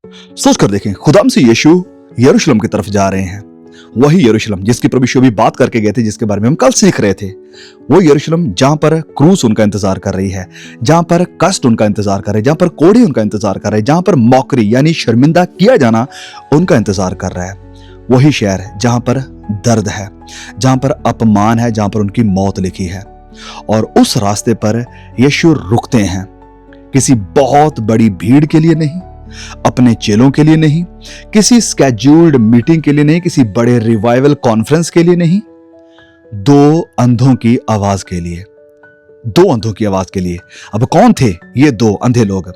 सोच कर देखें, खुदाम से यीशु यरूशलेम की तरफ जा रहे हैं। वही यरूशलेम जिसकी प्रभु यीशु भी बात करके गए थे, जिसके बारे में हम कल सीख रहे थे। वो यरूशलेम जहां पर क्रूस उनका इंतजार कर रही है, जहां पर कष्ट उनका इंतजार कर रहे हैं, जहां पर कोड़े उनका इंतजार कर रहे हैं, जहां पर मौकरी यानी शर्मिंदा किया जाना उनका इंतजार कर रहा है। वही शहर जहां पर दर्द है, जहां पर अपमान है, जहां पर उनकी मौत लिखी है। और उस रास्ते पर यीशु रुकते हैं, किसी बहुत बड़ी भीड़ के लिए नहीं, अपने चेलों के लिए नहीं, किसी स्केड्यूल्ड मीटिंग के लिए नहीं, किसी बड़े रिवाइवल कॉन्फ्रेंस के लिए नहीं, दो अंधों की आवाज के लिए। दो अंधों की आवाज के लिए। अब कौन थे ये दो अंधे लोग?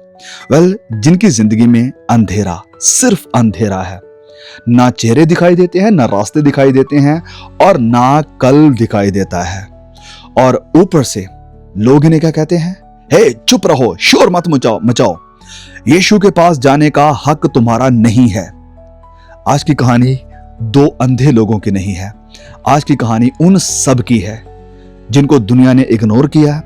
जिनकी जिंदगी में अंधेरा, सिर्फ अंधेरा है। ना चेहरे दिखाई देते हैं, ना रास्ते दिखाई देते हैं, और ना कल दिखाई देता है। और ऊपर से लोग इन्हें क्या कहते हैं? हे चुप रहो, शोर मत मचाओ, यीशु के पास जाने का हक तुम्हारा नहीं है। आज की कहानी दो अंधे लोगों की नहीं है। आज की कहानी उन सब की है जिनको दुनिया ने इग्नोर किया,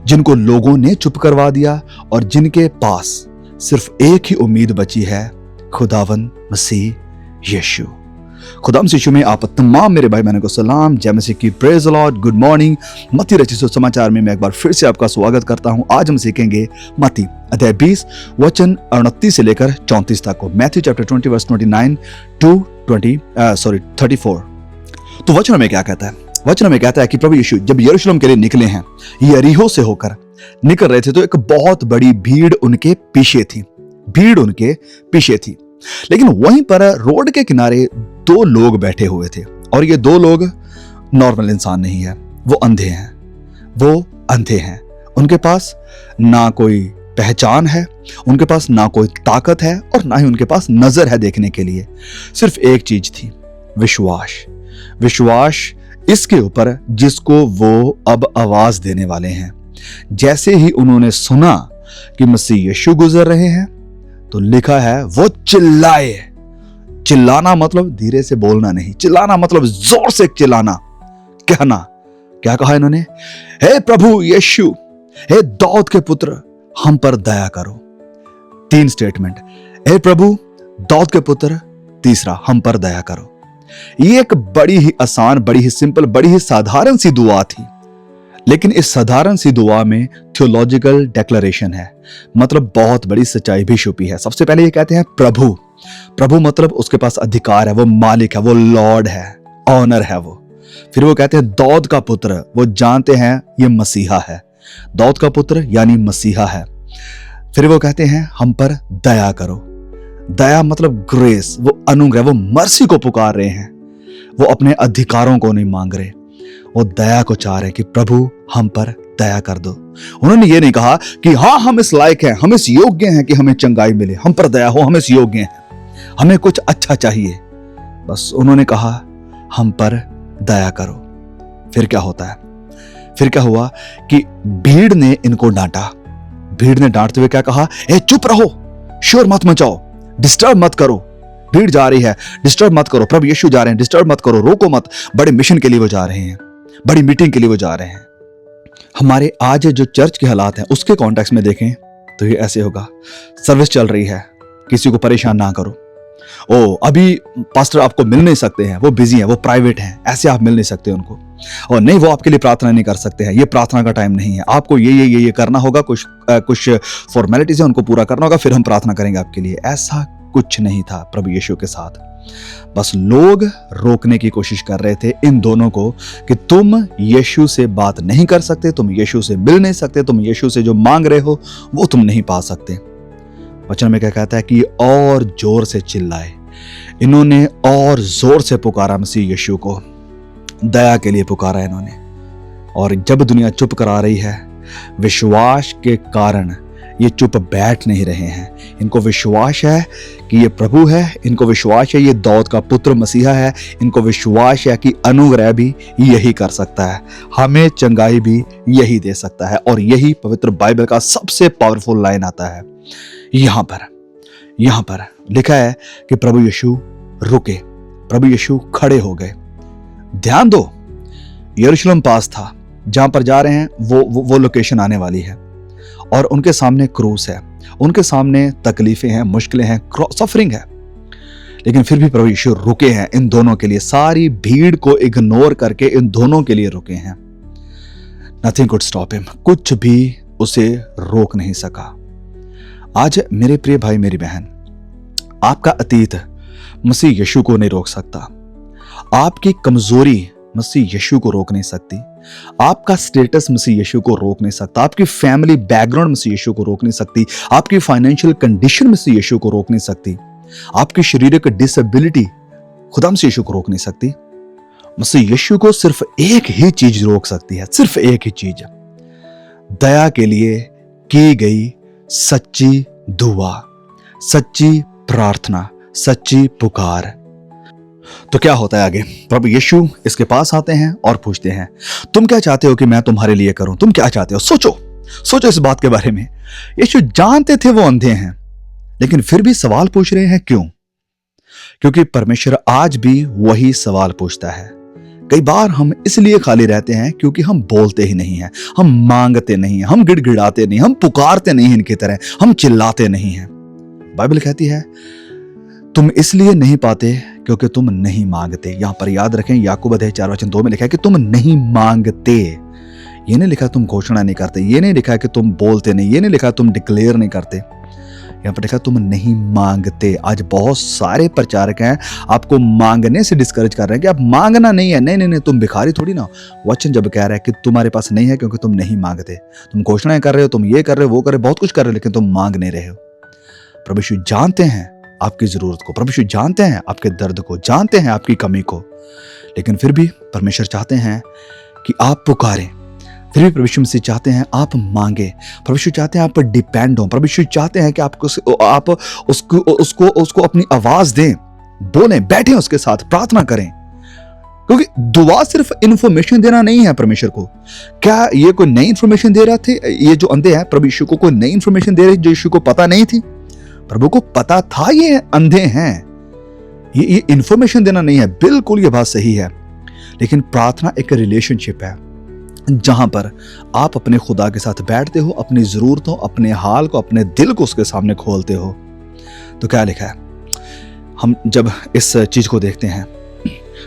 जिनको लोगों ने चुप करवा दिया, और जिनके पास सिर्फ एक ही उम्मीद बची है, खुदावन मसीह यीशु। खुदाम यीशु में आप तमाम मेरे भाई बहनों को सलाम, जय मसीह की, praise the Lord, good morning. मत्ती रचित सुसमाचार में मैं एक बार फिर से आपका स्वागत करता हूं। आज हम सीखेंगे मत्ती अध्याय 20 वचन 29 से लेकर 34 तक को। Matthew chapter 20 verse 29 to 34। तो वचन में क्या कहता है? वचन में कहता है कि प्रभु यीशु जब यरूशलेम के लिए निकले हैं, यरीहो से होकर निकल रहे थे, तो एक बहुत बड़ी भीड़ उनके पीछे थी। लेकिन वहीं पर रोड के किनारे दो लोग बैठे हुए थे, और ये दो लोग नॉर्मल इंसान नहीं है, वो अंधे हैं। उनके पास ना कोई पहचान है, उनके पास ना कोई ताकत है, और ना ही उनके पास नजर है देखने के लिए। सिर्फ एक चीज थी, विश्वास इसके ऊपर जिसको वो अब आवाज देने वाले हैं। जैसे ही उन्होंने सुना कि मसीह यीशु गुजर रहे हैं, तो लिखा है वो चिल्लाए। चिल्लाना मतलब धीरे से बोलना नहीं, चिल्लाना मतलब जोर से चिल्लाना, कहना। क्या कहा इन्होंने? हे प्रभु यीशु, हे दाऊद के पुत्र, हम पर दया करो। 3 स्टेटमेंट, हे प्रभु, दाऊद के पुत्र, तीसरा हम पर दया करो। ये एक बड़ी ही आसान, बड़ी ही सिंपल, बड़ी ही साधारण सी दुआ थी, लेकिन इस साधारण सी दुआ में थियोलॉजिकल डेक्लेरेशन है, मतलब बहुत बड़ी सच्चाई भी छुपी है। सबसे पहले ये कहते हैं प्रभु मतलब उसके पास अधिकार है, वो मालिक है, वो लॉर्ड है, ऑनर है वो। फिर वो कहते हैं दाऊद का पुत्र, वो जानते हैं ये मसीहा है, दाऊद का पुत्र यानी मसीहा है। फिर वो कहते हैं हम पर दया करो। दया मतलब ग्रेस, वो अनुग्रह, वो मर्सी को पुकार रहे हैं, वो अपने अधिकारों को नहीं मांग रहे, वो दया को चाह रहे हैं कि प्रभु हम पर दया कर दो। उन्होंने ये नहीं कहा कि हाँ हम इस लायक हैं, हम इस योग्य हैं कि हमें चंगाई मिले, हम पर दया हो, हम इस योग्य हैं, हमें कुछ अच्छा चाहिए। बस उन्होंने कहा हम पर दया करो। फिर क्या होता है? फिर क्या हुआ कि भीड़ ने इनको डांटा। भीड़ ने डांटते हुए क्या कहा? ए चुप रहो, शोर मत मचाओ, डिस्टर्ब मत करो। भीड़ जा रही है, डिस्टर्ब मत करो। प्रभु यीशु जा रहे हैं, डिस्टर्ब मत करो, रोको मत। बड़े मिशन के लिए वो जा रहे हैं, बड़ी मीटिंग के लिए वो जा रहे हैं। हमारे आज जो चर्च के हालात हैं उसके कॉन्टेक्स्ट में देखें तो ये ऐसे होगा। सर्विस चल रही है, किसी को परेशान ना करो। अभी पास्टर आपको मिल नहीं सकते हैं, वो बिजी हैं, वो प्राइवेट हैं, ऐसे आप मिल नहीं सकते उनको। और नहीं, वो आपके लिए प्रार्थना नहीं कर सकते हैं, ये प्रार्थना का टाइम नहीं है, आपको ये करना होगा, कुछ फॉर्मेलिटीज है उनको पूरा करना होगा, फिर हम प्रार्थना करेंगे आपके लिए। ऐसा कुछ नहीं था प्रभु यीशु के साथ। बस लोग रोकने की कोशिश कर रहे थे इन दोनों को कि तुम यीशु से बात नहीं कर सकते, तुम यीशु से मिल नहीं सकते, तुम यीशु से जो मांग रहे हो वो तुम नहीं पा सकते। वचन में क्या कहता है कि और जोर से चिल्लाए। इन्होंने और जोर से पुकारा मसीह यीशु को, दया के लिए पुकारा इन्होंने। और जब दुनिया चुप करा रही है, विश्वास के कारण ये चुप बैठ नहीं रहे हैं। इनको विश्वास है कि ये प्रभु है, इनको विश्वास है ये दाऊद का पुत्र मसीहा है, इनको विश्वास है कि अनुग्रह भी यही कर सकता है, हमें चंगाई भी यही दे सकता है। और यही पवित्र बाइबल का सबसे पावरफुल लाइन आता है। यहां पर लिखा है कि प्रभु यीशु रुके, प्रभु यीशु खड़े हो गए। ध्यान दो, यरूशलेम पास था, जहां पर जा रहे हैं वो लोकेशन आने वाली है। और उनके सामने क्रूस है, उनके सामने तकलीफें हैं, मुश्किलें हैं, सफरिंग है, लेकिन फिर भी प्रभु यीशु रुके हैं इन दोनों के लिए। सारी भीड़ को इग्नोर करके इन दोनों के लिए रुके हैं। नथिंग कुड स्टॉप हिम, कुछ भी उसे रोक नहीं सका। आज मेरे प्रिय भाई मेरी बहन, आपका अतीत मसीह यीशु को नहीं रोक सकता, आपकी कमजोरी मसीह यीशु को रोक नहीं सकती, आपका स्टेटस मसीह यीशु को रोक नहीं सकता, आपकी फैमिली बैकग्राउंड मसीह यीशु को रोक नहीं सकती, आपकी फाइनेंशियल कंडीशन मसीह यीशु को रोक नहीं सकती, आपकी शारीरिक डिसेबिलिटी खुदा मसीह यीशु को रोक नहीं सकती। मसीह यीशु को सिर्फ एक ही चीज रोक सकती है, सिर्फ एक ही चीज, दया के लिए की गई सच्ची दुआ, सच्ची प्रार्थना, सच्ची पुकार। तो क्या होता है आगे? प्रभु यीशु इसके पास आते हैं और पूछते हैं, तुम क्या चाहते हो कि मैं तुम्हारे लिए करूं? तुम क्या चाहते हो? सोचो इस बात के बारे में। यीशु जानते थे वो अंधे हैं, लेकिन फिर भी सवाल पूछ रहे हैं। क्यों? क्योंकि परमेश्वर आज भी वही सवाल पूछता है। कई बार हम इसलिए खाली रहते हैं क्योंकि हम बोलते ही नहीं हैं, हम मांगते नहीं हैं, हम गिड़गिड़ाते नहीं, हम पुकारते नहीं इनकी तरह, हम चिल्लाते नहीं हैं। बाइबल कहती है तुम इसलिए नहीं पाते क्योंकि तुम नहीं मांगते। यहां पर याद रखें, याकूब अध्याय 4:2 में लिखा है कि तुम नहीं मांगते। ये नहीं लिखा तुम घोषणा नहीं करते, ये नहीं लिखा कि तुम बोलते नहीं, ये नहीं लिखा तुम डिक्लेयर नहीं करते, यहां पर लिखा तुम नहीं मांगते। आज बहुत सारे प्रचारक हैं आपको मांगने से डिस्करेज कर रहे हैं कि आप मांगना नहीं है। नहीं, तुम भिखारी थोड़ी ना। वचन जब कह रहा है कि तुम्हारे पास नहीं है क्योंकि तुम नहीं मांगते, तुम घोषणाएं कर रहे हो, तुम ये कर रहे हो, वो कर रहे हो, बहुत कुछ कर रहे हो, लेकिन तुम मांग नहीं रहे हो। प्रभु यीशु जानते हैं आपकी जरूरत को, प्रभु यीशु जानते हैं आपके दर्द को, जानते हैं आपकी कमी को, लेकिन फिर भी परमेश्वर चाहते हैं कि आप पुकारें। फिर भी प्रभु यीशु मसीह चाहते हैं आप मांगे। प्रभु यीशु चाहते हैं आप पर डिपेंड हो। प्रभु यीशु चाहते हैं कि आप उसको अपनी आवाज दें, बोलें, बैठें उसके साथ, प्रार्थना करें। क्योंकि दुआ सिर्फ इंफॉर्मेशन देना नहीं है परमेश्वर को। क्या ये कोई नई इंफॉर्मेशन दे रहे थे? ये जो अंधे हैं प्रभु यीशु को कोई नई इंफॉर्मेशन दे रहे जो यीशु को पता नहीं थी? प्रभु को पता था ये अंधे हैं। ये इंफॉर्मेशन देना नहीं है, बिल्कुल ये बात सही है। लेकिन प्रार्थना एक रिलेशनशिप है जहां पर आप अपने खुदा के साथ बैठते हो, अपनी जरूरतों, अपने हाल को, अपने दिल को उसके सामने खोलते हो। तो क्या लिखा है? हम जब इस चीज को देखते हैं,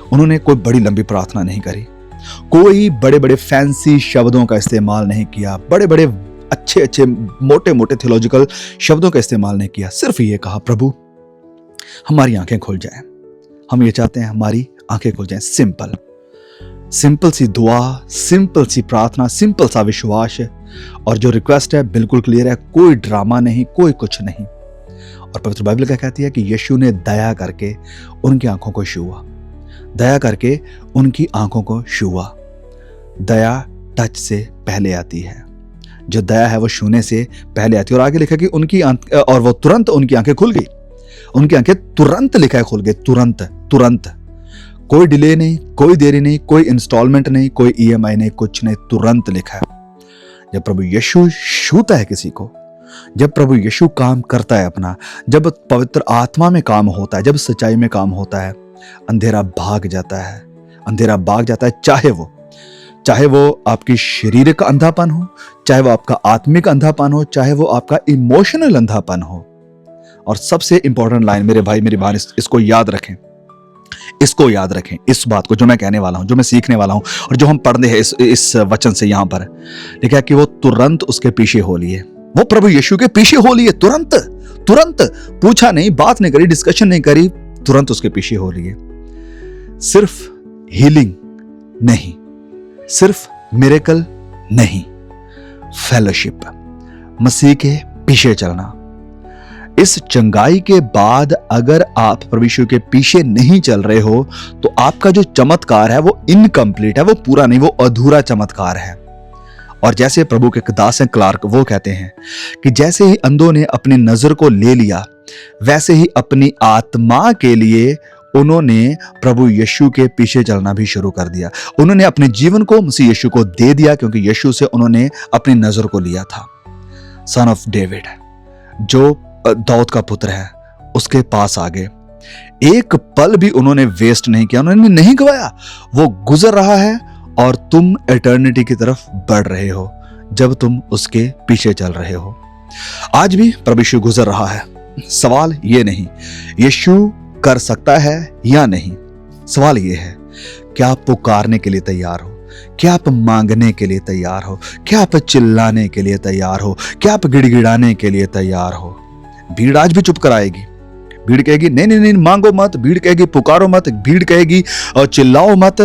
उन्होंने कोई बड़ी लंबी प्रार्थना नहीं करी, कोई बड़े बड़े फैंसी शब्दों का इस्तेमाल नहीं किया, बड़े बड़े अच्छे मोटे मोटे थियोलॉजिकल शब्दों का इस्तेमाल नहीं किया। सिर्फ ये कहा, प्रभु हमारी आंखें खुल जाएं। हम ये चाहते हैं हमारी आंखें खुल जाएं। सिंपल सी दुआ, सिंपल सी प्रार्थना, सिंपल सा विश्वास है। और जो रिक्वेस्ट है बिल्कुल क्लियर है, कोई ड्रामा नहीं, कोई कुछ नहीं। और पवित्र बाइबल क्या कहती है कि यीशु ने दया करके उनकी आंखों को छुआ, दया करके उनकी आंखों को छुआ। दया टच से पहले आती है। जो दया है वो छूने से पहले आती है। और आगे लिखा कि उनकी और वो तुरंत उनकी आंखें खुल गई। उनकी आंखें तुरंत लिखा है खुल गई, तुरंत। कोई डिले नहीं, कोई देरी नहीं, कोई इंस्टॉलमेंट नहीं, कोई EMI नहीं, कुछ नहीं, तुरंत लिखा है। जब प्रभु यीशु छूता है किसी को, जब प्रभु यीशु काम करता है अपना, जब पवित्र आत्मा में काम होता है, जब सच्चाई में काम होता है, अंधेरा भाग जाता है। अंधेरा भाग जाता है, चाहे वो आपकी शारीरिक अंधापन हो, चाहे वो आपका आत्मिक अंधापन हो, चाहे वो आपका इमोशनल अंधापन हो। और सबसे इंपॉर्टेंट लाइन मेरे भाई मेरी बहन, इसको याद रखें, इस बात को जो मैं कहने वाला हूं, जो मैं सीखने वाला हूं और जो हम पढ़ने हैं इस वचन से। यहां पर लिखा है कि वो तुरंत उसके पीछे हो लिए। वो प्रभु यीशु के पीछे हो लिए, तुरंत पूछा नहीं, बात नहीं करी, डिस्कशन नहीं करी, तुरंत उसके पीछे हो लिए। सिर्फ हीलिंग नहीं, सिर्फ मिरेकल नहीं, फेलोशिप, मसीह के पीछे चलना। इस चंगाई के बाद अगर आप प्रभु यीशु के पीछे नहीं चल रहे हो तो आपका जो चमत्कार है वो इनकम्प्लीट है, वो पूरा नहीं, वो अधूरा चमत्कार है। और जैसे प्रभु के दास हैं क्लार्क, वो कहते हैं कि जैसे ही अंधों ने अपनी नजर को ले लिया, वैसे ही अपनी आत्मा के लिए उन्होंने प्रभु यीशु के पीछे चलना भी शुरू कर दिया। उन्होंने अपने जीवन को मसीह यीशु को दे दिया, क्योंकि यीशु से उन्होंने अपनी नजर को लिया था। सन ऑफ डेविड, जो दाऊद का पुत्र है, उसके पास आ गए। एक पल भी उन्होंने वेस्ट नहीं किया, उन्होंने नहीं गवाया। वो गुजर रहा है और तुम एटर्निटी की तरफ बढ़ रहे हो। जब तुम उसके पीछे चल रहे हो। आज भी प्रभु यीशु गुजर रहा है। सवाल ये नहीं यीशु कर सकता है या नहीं, सवाल ये है क्या आप पुकारने के लिए तैयार हो, क्या आप मांगने के लिए तैयार हो, क्या आप चिल्लाने के लिए तैयार हो, क्या आप गिड़गिड़ाने के लिए तैयार हो। भीड़ आज भी चुप कराएगी। भीड़ कहेगी नहीं नहीं नहीं मांगो मत, भीड़ कहेगी पुकारो मत, भीड़ कहेगी चिल्लाओ मत,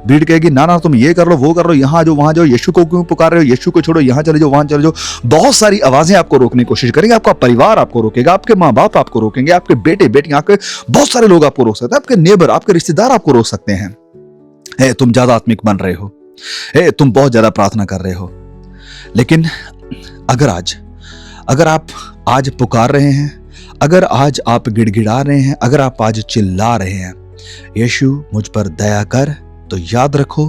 भीड़ कहेगी ना ना तुम ये कर लो वो कर लो, यहाँ जाओ वहां जाओ, यीशु को क्यों पुकार रहे हो, यीशु को छोड़ो, यहाँ चले जाओ वहां चले जाओ। बहुत सारी आवाजें आपको रोकने की कोशिश करेंगे। आपका परिवार आपको रोकेगा, आपके माँ बाप आपको रोकेंगे, आपके बेटे बेटियां, आपके बहुत सारे लोग आपको रोक सकते हैं, आपके नेबर, आपके रिश्तेदार आपको रोक सकते हैं। तुम ज्यादा आत्मिक बन रहे हो, तुम बहुत ज्यादा प्रार्थना कर रहे हो। लेकिन अगर आप आज पुकार रहे हैं, अगर आज आप गिड़गिड़ा रहे हैं, अगर आप आज चिल्ला रहे हैं यीशु मुझ पर दया कर, तो याद रखो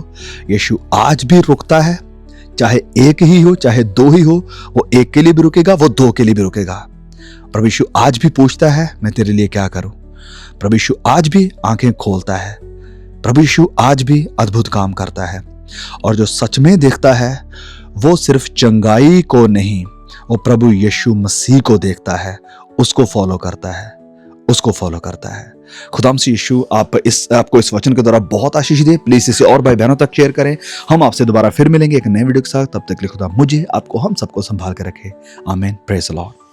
यीशु आज भी रुकता है। चाहे एक ही हो चाहे दो ही हो, वो एक के लिए भी रुकेगा, वो दो के लिए भी रुकेगा। प्रभु यीशु आज भी पूछता है मैं तेरे लिए क्या करूं। प्रभु यीशु आज भी आंखें खोलता है। प्रभु यीशु आज भी अद्भुत काम करता है। और जो सच में देखता है वो सिर्फ चंगाई को नहीं, वो प्रभु यीशु मसीह को देखता है, उसको फॉलो करता है, उसको फॉलो करता है। खुदाम से यीशु आपको इस वचन के द्वारा बहुत आशीष दे। प्लीज इसे और भाई बहनों तक शेयर करें। हम आपसे दोबारा फिर मिलेंगे एक नए वीडियो के साथ। तब तक के लिए खुदा मुझे, आपको, हम सबको संभाल कर रखे। आमीन। Praise the Lord.